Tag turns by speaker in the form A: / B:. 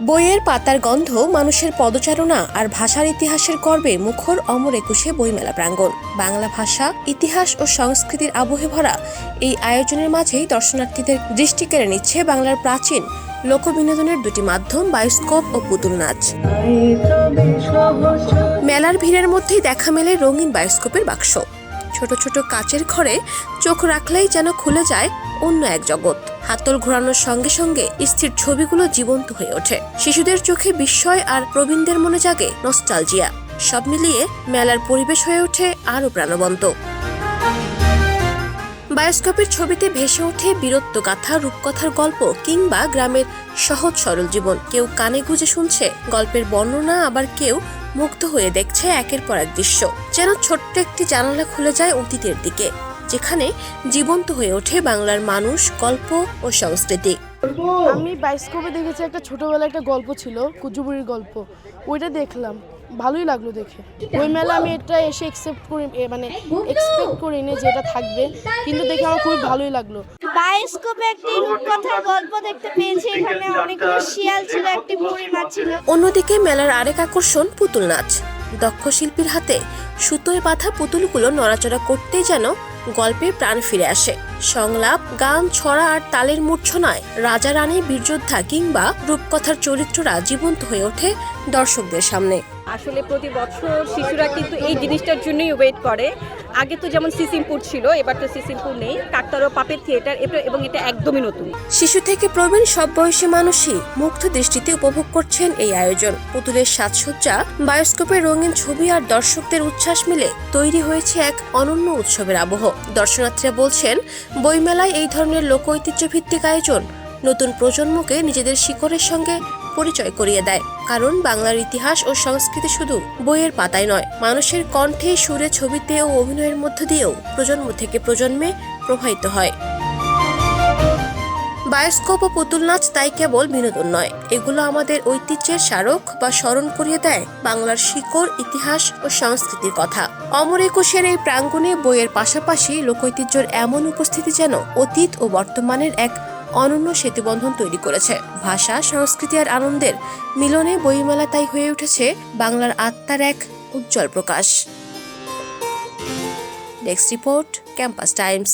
A: বইয়ের পাতার গন্ধ, মানুষের পদচারণা আর ভাষার ইতিহাসের গর্বে মুখর অমর একুশে বইমেলা প্রাঙ্গণ। বাংলা ভাষা, ইতিহাস ও সংস্কৃতির আবহে ভরা এই আয়োজনের মাঝেই দর্শনার্থীদের দৃষ্টি কেড়ে নিচ্ছে বাংলার প্রাচীন লোকবিনোদনের দুটি মাধ্যম বায়োস্কোপ ও পুতুল নাচ। মেলার ভিড়ের মধ্যেই দেখা মেলে রঙিন বায়োস্কোপের বাক্স। ছোট ছোট কাচের ঘরে চোখ রাখলেই যেন খুলে যায় অন্য এক জগৎ। হাতল ঘোরানোর সঙ্গে সঙ্গে স্থির ছবিগুলো জীবন্ত হয়ে ওঠে। শিশুদের চোখে বিস্ময় আর প্রবীণদের মনে জাগে নস্টালজিয়া। সব মিলিয়ে মেলার পরিবেশ হয়ে ওঠে আরও প্রাণবন্ত। বায়োস্কোপের ছবিতে ভেসে ওঠে বীরত্ব গাথা, রূপকথার গল্প কিংবা গ্রামের সহজ সরল জীবন। কেউ কানে গুঁজে শুনছে গল্পের বর্ণনা, আবার কেউ মুগ্ধ হয়ে দেখছে একের পর এক দৃশ্য। যেন ছোট্ট একটি জানালা খুলে যায় অতীতের দিকে, যেখানে জীবন্ত হয়ে ওঠে বাংলার মানুষ, গল্প ও সংস্কৃতি।
B: আমি বায়োস্কোপে দেখেছি একটা ছোটবেলায় একটা গল্প ছিল, কুচুবুড়ির গল্প। ওইটা দেখলাম, ভালোই লাগলো দেখে। ওই মেলা আমি এটা এসে এক্সপেক্ট করিনি যে এটা থাকবে, কিন্তু দেখে আমার খুবই ভালোই লাগলো।
C: বায়োস্কোপে একটি রূপকথার গল্প দেখতে পেয়েছি। এখানে অনেকগুলো শিয়াল ছিল, একটি বুড়িমা ছিল।
A: অন্যদিকে মেলার আরেক আকর্ষণ পুতুল নাচ। দক্ষ শিল্পীর হাতে সুতোয় বাঁধা পুতুলগুলো নড়াচড়া করতেই যেন গল্পে প্রাণ ফিরে আসে। সংলাপ, গান, ছড়া আর তালের মূর্ছনায় রাজা রানী, বীরযোদ্ধা কিংবা রূপকথার চরিত্ররা জীবন্ত হয়ে ওঠে দর্শকদের সামনে।
D: আসলে প্রতি বছর শিশুরা কিন্তু এই জিনিসটার জন্যই ওয়েট করে। আগে তো যেমন সিসিমপুর ছিল, এবার তো সিসিমপুর নেই, কাকতাড়ুয়া পাপের থিয়েটার, এবং এটা একদমই নতুন।
A: শিশু থেকে প্রবীণ সব বয়সী মানুষই মুগ্ধ দৃষ্টিতে উপভোগ করছেন এই আয়োজন। পুতুলের সাজসজ্জা, বায়োস্কোপের রঙিন ছবি আর দর্শকদের উচ্ছ্বাস মিলে তৈরি হয়েছে এক অনন্য উৎসবের আবহ। দর্শনার্থীরা বলছেন, বইমেলায় এই ধরনের লোক ঐতিহ্য ভিত্তিক আয়োজন নতুন প্রজন্মকে নিজেদের শিকড়ের সঙ্গে পরিচয় করিয়ে দেয়। কারণ বাংলার ইতিহাস ও সংস্কৃতি শুধু বইয়ের পাতায় নয়, মানুষের কণ্ঠে, সুরে, ছবিতে ও অভিনয়ের মধ্য দিয়েও প্রজন্ম থেকে প্রজন্মে প্রবাহিত হয়। বায়োস্কোপ ও পুতুল নাচ তাই কেবল বিনোদন নয়, এগুলো আমাদের ঐতিহ্যের স্মারক বা স্মরণ করিয়ে দেয় বাংলার শিকড়, ইতিহাস ও সংস্কৃতির কথা। অমর একুশের এই প্রাঙ্গণে বইয়ের পাশাপাশি লোকঐতিহ্যের এমন উপস্থিতি যেন অতীত ও বর্তমানের এক অনন্য সেতুবন্ধন তৈরি করেছে। ভাষা, সংস্কৃতি আর আনন্দের মিলনে বইমেলা তাই হয়ে উঠেছে বাংলার আত্মার এক উজ্জ্বল প্রকাশ। Desk report, Campus Times.